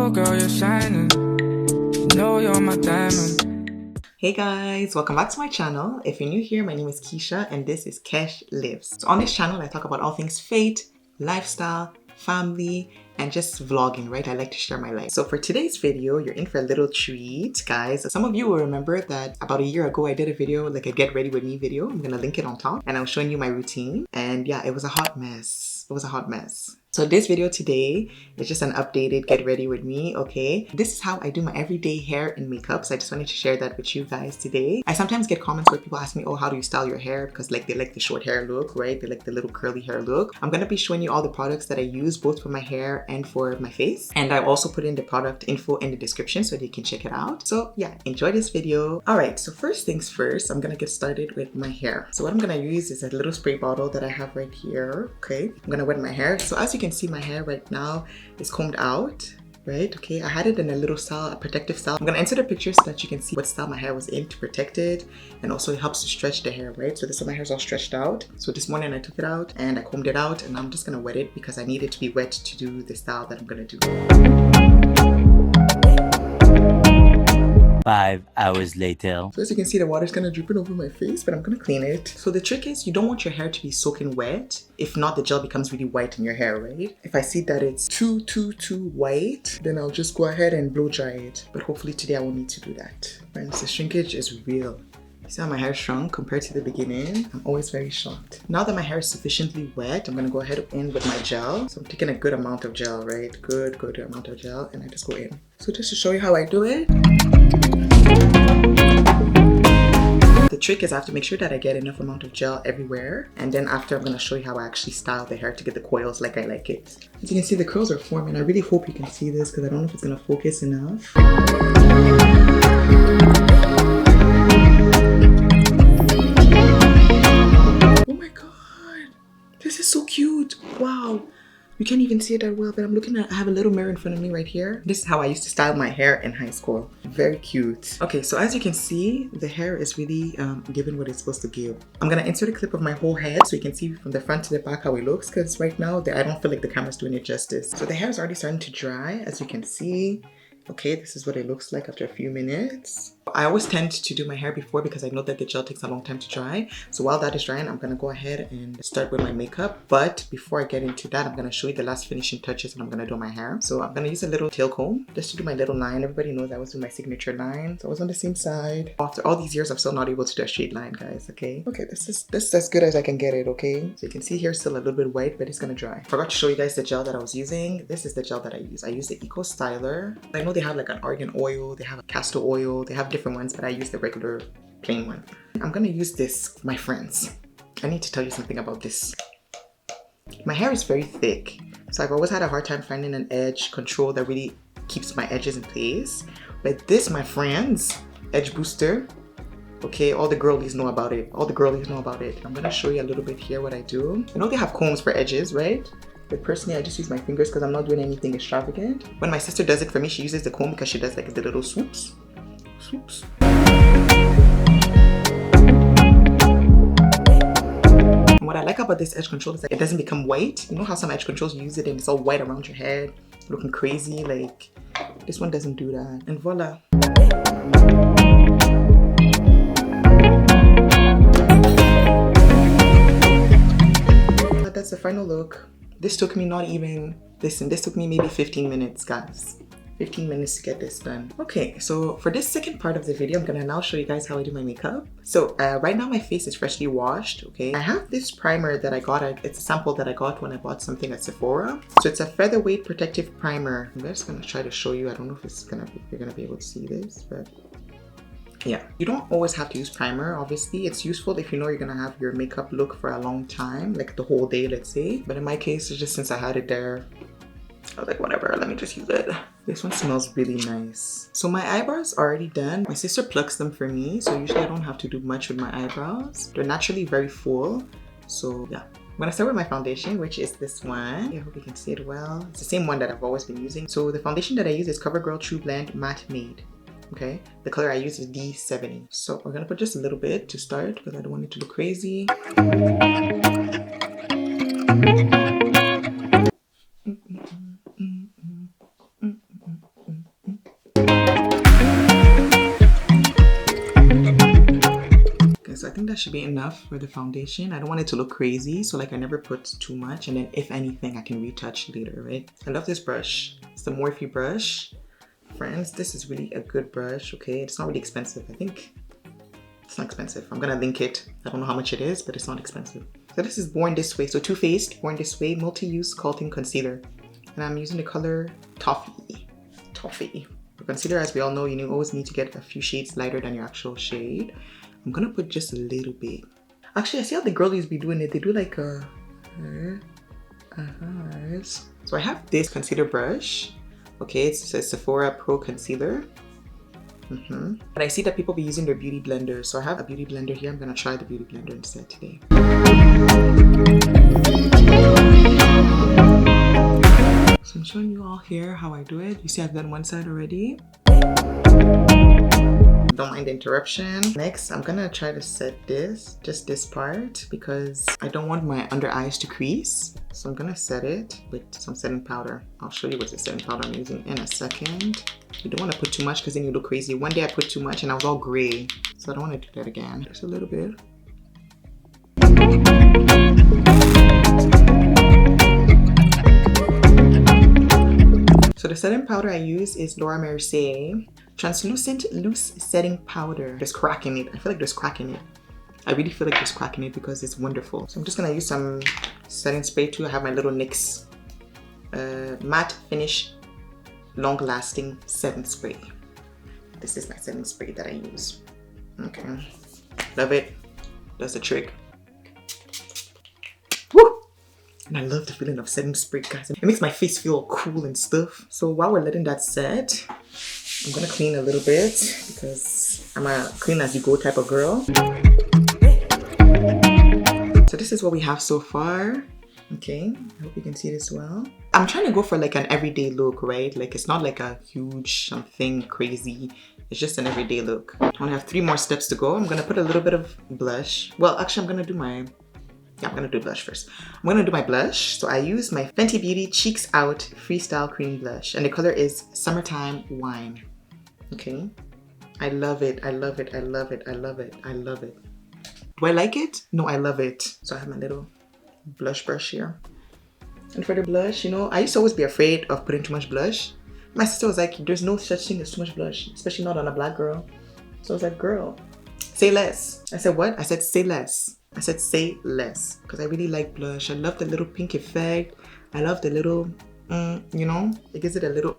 Oh girl, you're shining. You know you're my diamond. Hey guys, welcome back to my channel. If you're new here, my name is Keisha and this is KeshLives. So on this channel, I talk about all things fate, lifestyle, family, and just vlogging, right? I like to share my life. So for today's video, you're in for a little treat, guys. Some of you will remember that about a year ago, I did a video, like a get ready with me video. I'm gonna link it on top, and I was showing you my routine. And yeah, it was a hot mess. It was a hot mess. So this video today is just an updated get ready with me, okay? This is how I do my everyday hair and makeup. So I just wanted to share that with you guys today. I sometimes get comments where people ask me, oh, how do you style your hair? Because like they like the short hair look, right? They like the little curly hair look. I'm gonna be showing you all the products that I use both for my hair and for my face. And I also put in the product info in the description so that you can check it out. So yeah, enjoy this video. All right, so first things first, I'm gonna get started with my hair. So what I'm gonna use is a little spray bottle that I have right here, okay? I'm gonna wet my hair. So as you can see, my hair right now is combed out, right? Okay, I had it in a little style, a protective style. I'm gonna insert a picture so that you can see what style my hair was in to protect it, and also it helps to stretch the hair, right? So this one, my hair's all stretched out. So this morning I took it out and I combed it out, and I'm just gonna wet it because I need it to be wet to do the style that I'm gonna do. 5 hours later. So as you can see, the water's kind of dripping over my face, but I'm gonna clean it. So the trick is you don't want your hair to be soaking wet. If not, the gel becomes really white in your hair, right? If I see that it's too white, then I'll just go ahead and blow dry it. But hopefully today I won't need to do that. Friends, the shrinkage is real. See how my hair shrunk compared to the beginning? I'm always very shocked. Now that my hair is sufficiently wet, I'm gonna go ahead in with my gel. So I'm taking a good amount of gel, right? Good amount of gel, and I just go in. So just to show you how I do it. The trick is I have to make sure that I get enough amount of gel everywhere. And then after, I'm gonna show you how I actually style the hair to get the coils like I like it. As you can see, the curls are forming. I really hope you can see this because I don't know if it's gonna focus enough. So cute. Wow, you can't even see it that well, but I'm looking at, I have a little mirror in front of me right here. This is how I used to style my hair in high school. Very cute. Okay, so as you can see, the hair is really giving what it's supposed to give. I'm gonna insert a clip of my whole head so you can see from the front to the back how it looks, because right now I don't feel like the camera's doing it justice. So the hair is already starting to dry, as you can see. Okay, this is what it looks like after a few minutes. I always tend to do my hair before because I know that the gel takes a long time to dry. So while that is drying, I'm gonna go ahead and start with my makeup. But before I get into that, I'm gonna show you the last finishing touches that I'm gonna do on my hair. So I'm gonna use a little tail comb just to do my little line. Everybody knows I was doing my signature line. So I was on the same side. After all these years, I'm still not able to do a straight line, guys, okay? Okay, this is as good as I can get it, okay? So you can see here still a little bit white, but it's gonna dry. Forgot to show you guys the gel that I was using. This is the gel that I use. I use the Eco Styler. I know they have like an argan oil, they have a castor oil, they have different ones, but I use the regular plain one. I'm gonna use this, my friends. I need to tell you something about this. My hair is very thick, so I've always had a hard time finding an edge control that really keeps my edges in place. But this, my friends, edge booster. Okay, all the girlies know about it. All the girlies know about it. I'm gonna show you a little bit here what I do. I know they have combs for edges, right? But personally, I just use my fingers because I'm not doing anything extravagant. When my sister does it for me, she uses the comb because she does like the little swoops. Swoops. And what I like about this edge control is that it doesn't become white. You know how some edge controls you use it and it's all white around your head, looking crazy? Like, this one doesn't do that. And voila. But that's the final look. This took me not even, listen, this took me maybe 15 minutes, guys. 15 minutes to get this done. Okay, so for this second part of the video, I'm gonna now show you guys how I do my makeup. So right now my face is freshly washed, okay? I have this primer that I got, it's a sample that I got when I bought something at Sephora. So it's a featherweight protective primer. I'm just gonna try to show you. I don't know if it's gonna be, you're gonna be able to see this, but yeah, you don't always have to use primer. Obviously, it's useful if you know you're gonna have your makeup look for a long time, like the whole day, let's say. But in my case, it's just since I had it there, I was like, whatever, let me just use it. This one smells really nice. So my eyebrows are already done. My sister plucks them for me, so usually I don't have to do much with my eyebrows. They're naturally very full, so yeah. I'm gonna start with my foundation, which is this one. I hope you can see it well. It's the same one that I've always been using. So the foundation that I use is CoverGirl True Blend Matte Made. Okay, the color I use is D70. So we're gonna put just a little bit to start because I don't want it to look crazy. that should be enough for the foundation. I don't want it to look crazy, so like I never put too much, and then if anything I can retouch later, right? I love this brush. It's the Morphe brush. Friends, this is really a good brush, okay? It's not really expensive. I think it's not expensive. I'm gonna link it. I don't know how much it is, but it's not expensive. So this is Born This Way. So Too Faced Born This Way Multi-Use Sculpting Concealer. And I'm using the color Toffee. Toffee. For concealer, as we all know, you always need to get a few shades lighter than your actual shade. I'm gonna put just a little bit. Actually, I see how the girlies be doing it. They do like a... So I have this concealer brush. Okay, it's a Sephora Proconcealer. But I see that people be using their beauty blender. So I have a beauty blender here. I'm gonna try the beauty blender instead today. So I'm showing you all here how I do it. You see I've done one side already. Don't mind the interruption. Next, I'm gonna try to set this, just this part, because I don't want my under eyes to crease. So I'm gonna set it with some setting powder. I'll show you what the setting powder I'm using in a second. You don't want to put too much because then you look crazy. One day I put too much and I was all gray. So I don't want to do that again. Just a little bit. So the setting powder I use is Laura Mercier Translucent Loose Setting Powder. There's crack in it. I feel like there's crack in it. I really feel like there's crack in it because it's wonderful. So I'm just gonna use some setting spray too. I have my little NYX matte finish long lasting setting spray. This is my setting spray that I use. Okay, love it. Does the trick. Woo! And I love the feeling of setting spray, guys. It makes my face feel cool and stuff. So while we're letting that set, I'm gonna clean a little bit because I'm a clean as you go type of girl. So this is what we have so far. Okay, I hope you can see this well. I'm trying to go for like an everyday look, right? Like it's not like a huge something crazy. It's just an everyday look. I only have 3 more steps to go. I'm gonna put a little bit of blush. Well, actually, I'm gonna do my... Yeah, I'm gonna do blush first. I'm gonna do my blush. So I use my Fenty Beauty Cheeks Out Freestyle Cream Blush. And the color is Summertime Wine. Okay. I love it. I love it. I love it. I love it. I love it. Do I like it? No, I love it. So I have my little blush brush here. And for the blush, you know, I used to always be afraid of putting too much blush. My sister was like, there's no such thing as too much blush, especially not on a black girl. So I was like, girl, say less. I said, what? I said, say less. I said, say less. Because I really like blush. I love the little pink effect. I love the little, you know, it gives it a little,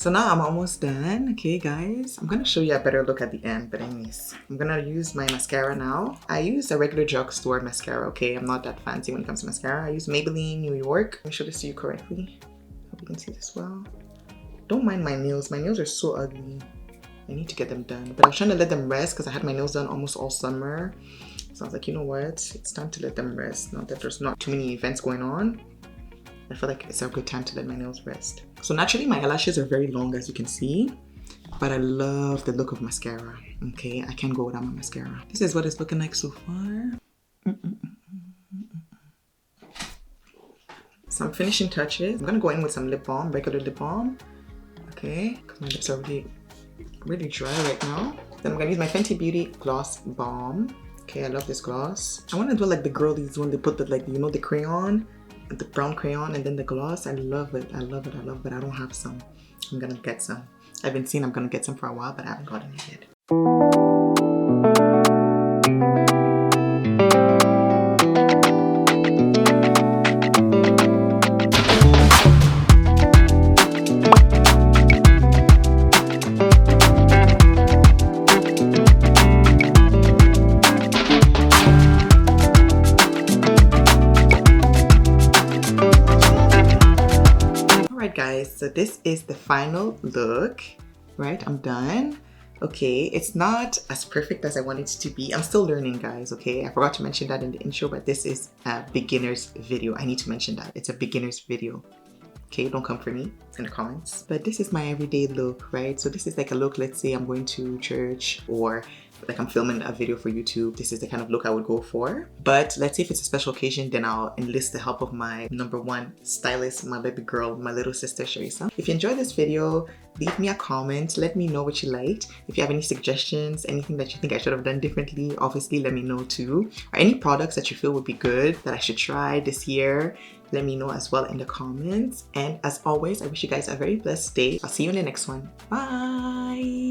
So now I'm almost done. Okay, guys, I'm gonna show you a better look at the end. But anyways, I'm gonna use my mascara now. I use a regular drugstore mascara. Okay, I'm not that fancy when it comes to mascara. I use Maybelline New York. Let me show this to you correctly. Hope you can see this well. Don't mind my nails. My nails are so ugly. I need to get them done. But I was trying to let them rest because I had my nails done almost all summer. So I was like, you know what? It's time to let them rest. Not that there's not too many events going on. I feel like it's a good time to let my nails rest. So naturally my eyelashes are very long, as you can see, but I love the look of mascara. Okay, I can't go without my mascara. This is what it's looking like so far. Some finishing touches. I'm gonna go in with some lip balm, regular lip balm. Okay, because my lips are really dry right now. Then I'm gonna use my Fenty Beauty Gloss Balm. Okay, I love this gloss. I want to do like the girlies when they put the, like, you know, the crayon, the brown crayon, and then the gloss. I love it. I love it. I love it. I don't have some. I'm gonna get some. I've been saying I'm gonna get some for a while, but I haven't gotten it yet. Guys, so this is the final look, right? I'm done. Okay, it's not as perfect as I want it to be. I'm still learning, guys. Okay, I forgot to mention that in the intro, but this is a beginner's video. I need to mention that it's a beginner's video. Okay, don't come for me in the comments. But this is my everyday look, right? So this is like a look, let's say I'm going to church, or like I'm filming a video for YouTube, this is the kind of look I would go for. But let's see if it's a special occasion, then I'll enlist the help of my #1 stylist, my baby girl, my little sister Shea. If you enjoyed this video, leave me a comment, let me know what you liked. If you have any suggestions, anything that you think I should have done differently, obviously let me know too. Or any products that you feel would be good that I should try this year, let me know as well in the comments. And as always, I wish you guys a very blessed day. I'll see you in the next one. Bye!